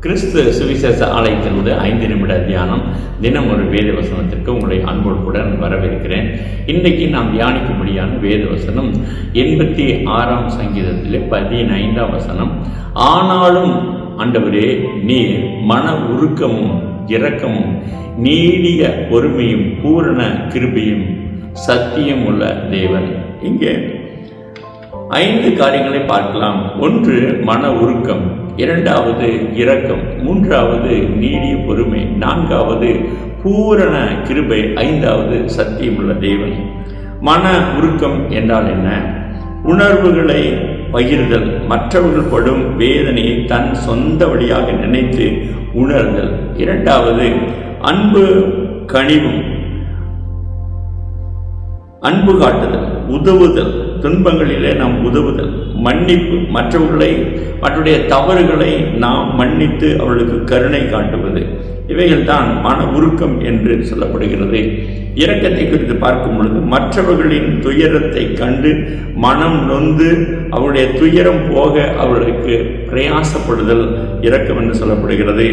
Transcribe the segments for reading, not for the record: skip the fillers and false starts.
கிறிஸ்து சுவிசேஷ ஆலயத்திலிருந்து 5 நிமிட தியானம். தினம் ஒரு வேத வசனத்திற்கு உங்களை அன்போடு கூட வரவேற்கிறேன். இன்றைக்கு நாம் தியானிக்கும்படியான வேத வசனம் 86ஆம் சங்கீதத்திலே 15ஆம் வசனம். ஆனாலும் ஆண்டவரே, நீர் மன உருக்கமும் இரக்கமும் நீடிய பொறுமையும் பூரண கிருபையும் சத்தியம் உள்ள தேவன். இங்கே 5 காரியங்களை பார்க்கலாம். ஒன்று மன உருக்கம், இரண்டாவது இரக்கம், மூன்றாவது நீடிய பொறுமை, நான்காவது பூரண கிருபை, ஐந்தாவது சத்தியமுள்ள தேவன். மன உருக்கம் என்றால் என்ன? உணர்வுகளை பகிர்தல், மற்றவர்கள் படும் வேதனையை தன் சொந்த வழியாக நினைத்து உணர்தல். இரண்டாவது அன்பு கனிவும், அன்பு காட்டுதல், உதவுதல், துன்பங்களிலே நாம் உதவுதல், மன்னிப்பு, மற்றவருடைய தவறுகளை நாம் மன்னித்து அவர்களுக்கு கருணை காட்டுவது. இவைகள் தான் மன உருக்கம் என்று சொல்லப்படுகிறது. இரக்கத்தை குறித்து பார்க்கும் பொழுது மற்றவர்களின் துயரத்தை கண்டு மனம் நொந்து அவருடைய துயரம் போக அவர்களுக்கு பிரயாசப்படுதல் இரக்கம் என்று சொல்லப்படுகிறது.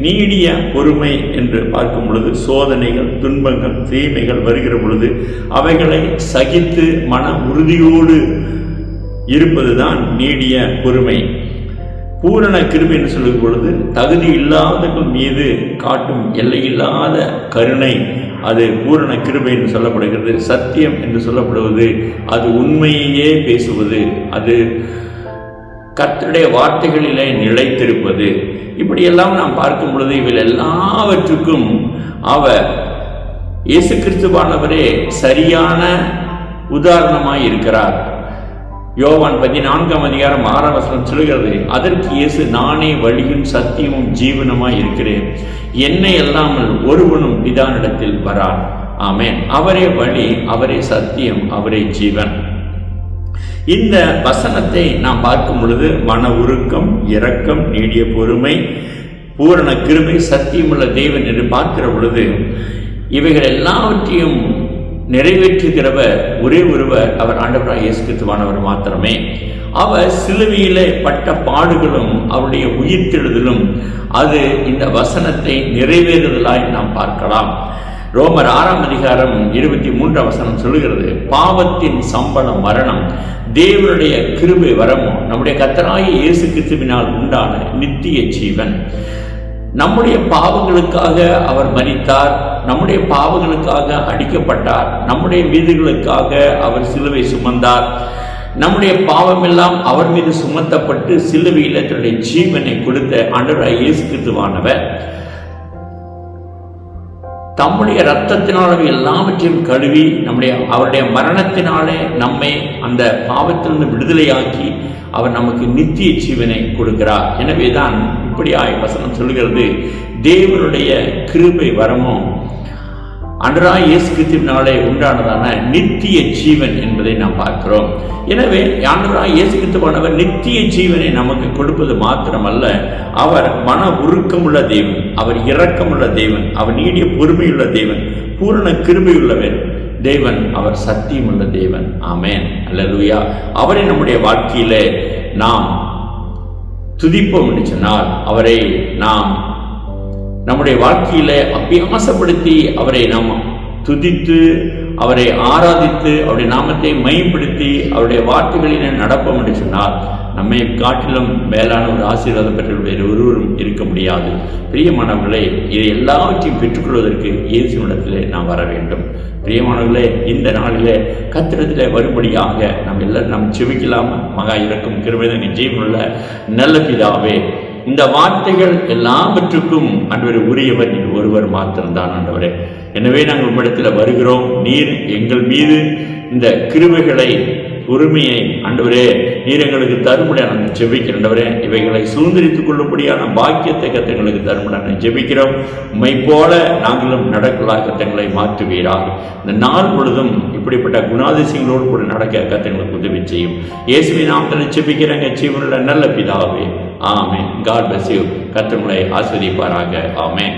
நீடிய பொறுமை என்று பார்க்கும் பொழுது சோதனைகள், துன்பங்கள், தீமைகள் வருகிற பொழுது அவைகளை சகித்து மன உறுதியோடு இருப்பதுதான் நீடிய பொறுமை. பூரண கிருபை என்று சொல்லும் பொழுது தகுதி இல்லாதவர்கள் மீது காட்டும் எல்லையில்லாத கருணை, அது பூரண கிருபை என்று சொல்லப்படுகிறது. சத்தியம் என்று சொல்லப்படுவது அது உண்மையே பேசுவது, அது கர்த்தருடைய வார்த்தைகளிலே நிலைத்திருப்பது. இப்படியெல்லாம் நாம் பார்க்கும் பொழுது இவள் எல்லாவற்றுக்கும் அவர் இயேசு கிறிஸ்துவானவரே சரியான உதாரணமாய் இருக்கிறார். யோவான் 14ஆம் அதிகாரம் 6ஆம் வசனம் சொல்கிறது, அதற்கு இயேசு, நானே வழியும் சத்தியமும் ஜீவனுமாய் இருக்கிறேன், என்னை அல்லாமல் ஒருவனும் பிதானிடத்தில் வரான். ஆமென். அவரே வழி, அவரே சத்தியம், அவரே ஜீவன். இந்த வசனத்தை நாம் பார்க்கும் பொழுது மன உருக்கம், இரக்கம், நீடிய பொறுமை, பூரண கிருபை, சத்தியமுள்ள தேவன் என்று பார்க்கிற பொழுது இவைகள் எல்லாவற்றையும் நிறைவேற்றுகிறவர் ஒரே ஒருவர், அவர் ஆண்டவராகிய இயேசு கிறிஸ்துவானவர் மாத்திரமே. அவர் சிலுவையிலே பட்ட பாடுகளும் அவருடைய உயிர்த்தெழுதலும் அது இந்த வசனத்தை நிறைவேறுதலாய் நாம் பார்க்கலாம். ரோமர் 6ஆம் அதிகாரம் 23ஆம் வசனம் சொல்லுகிறது, பாவத்தின் சம்பளம் மரணம், தேவனுடைய கிருபை வரமோ நம்முடைய கர்த்தராகிய இயேசு கிறிஸ்துவினால் உண்டான நித்திய ஜீவன். நம்முடைய பாவங்களுக்காக அவர் மரித்தார், நம்முடைய பாவங்களுக்காக அடிக்கப்பட்டார், நம்முடைய மீதுகளுக்காக அவர் சிலுவை சுமந்தார். நம்முடைய பாவமெல்லாம் அவர் மீது சுமத்தப்பட்டு சிலுவையில் தன்னுடைய ஜீவனை கொடுத்த ஆண்டவராகிய இயேசு கிறிஸ்துவானவர் தம்முடைய இரத்தத்தினாலே எல்லாவற்றையும் கழுவி அவருடைய மரணத்தினாலே நம்மை அந்த பாவத்திலிருந்து விடுதலையாக்கி அவர் நமக்கு நித்திய ஜீவனை கொடுக்கிறார். எனவேதான் இப்படியாய் வசனம் சொல்லுகிறது, தேவனுடைய கிருபை வரமும் ஆண்டவராகிய இயேசு கிறிஸ்துவினாலே உண்டானதான நித்திய ஜீவன் என்பதை நாம் பார்க்கிறோம். எனவே ஆண்டவராகிய இயேசு கிறிஸ்துவானவர் நித்திய ஜீவனை நமக்கு கொடுப்பது மாத்திரமல்ல, அவர் மன உருக்கமுள்ள தேவன், அவர் இரக்கமுள்ள தேவன், அவர் நீடிய பொறுமையுள்ள தேவன், பூரண கிருபையுள்ளவர் தேவன், அவர் சத்தியமுள்ள தேவன். ஆமென், அல்லேலூயா. அவரை நம்முடைய வாழ்க்கையிலே நாம் துதிப்போம் என்று சொன்னால், அவரை நாம் நம்முடைய வாழ்க்கையில அபியாசப்படுத்தி அவரை நாம் துதித்து அவரை ஆராதித்து அவருடைய நாமத்தை மையப்படுத்தி அவருடைய வார்த்தைகளிலே நடப்போம் என்று சொன்னால் நம்மை காட்டிலும் மேலான ஒரு ஆசீர்வாதம் பெற்ற வேறு ஒருவரும் இருக்க முடியாது. பிரியமானவர்களே, இதை எல்லாவற்றையும் பெற்றுக்கொள்வதற்கு இயேசுவிடத்திலே நாம் வர வேண்டும். பிரியமானவர்களே, இந்த நாளிலே கர்த்தரிடத்திலே வரும்படியாக நாம் செபிக்கலாம். மகா இரக்கம் கிருபை ஜீவனுள்ள நல்ல பிதாவே, இந்த வார்த்தைகள் எல்லாவற்றுக்கும் ஆண்டவரே உரியவர் நீர் ஒருவர் மாத்திரம்தான் ஆண்டவரே. எனவே நாங்கள் உம்மிடத்தில் வருகிறோம். நீர் எங்கள் மீது இந்த கிருபைகளை, உரிமையை ஆண்டவரே நீர் எங்களுக்கு தரும்படியாக நாங்கள் ஜெபிக்கிறோம். ஆண்டவரே, இவைகளை சுதந்திரித்துக் கொள்ளும்படியான பாக்கியத்தை கத்தங்களுக்கு தரும்படியாக ஜெபிக்கிறோம். உம்மை போல நாங்களும் நடக்கலாம் கத்தங்களை மாற்றுவீராக. இந்த நாள் பொழுதும் இப்படிப்பட்ட குணாதிசயங்களோடு கூட நடக்க கத்தங்களுக்கு உதவி செய்யும். இயேசுவின் நாமத்தில் ஜெபிக்கிறேங்க ஜீவனுள்ள நல்ல பிதாவே. ஆமென். God bless you. கர்த்தர் உங்களை ஆசீர்வதிப்பாராக. ஆமென்.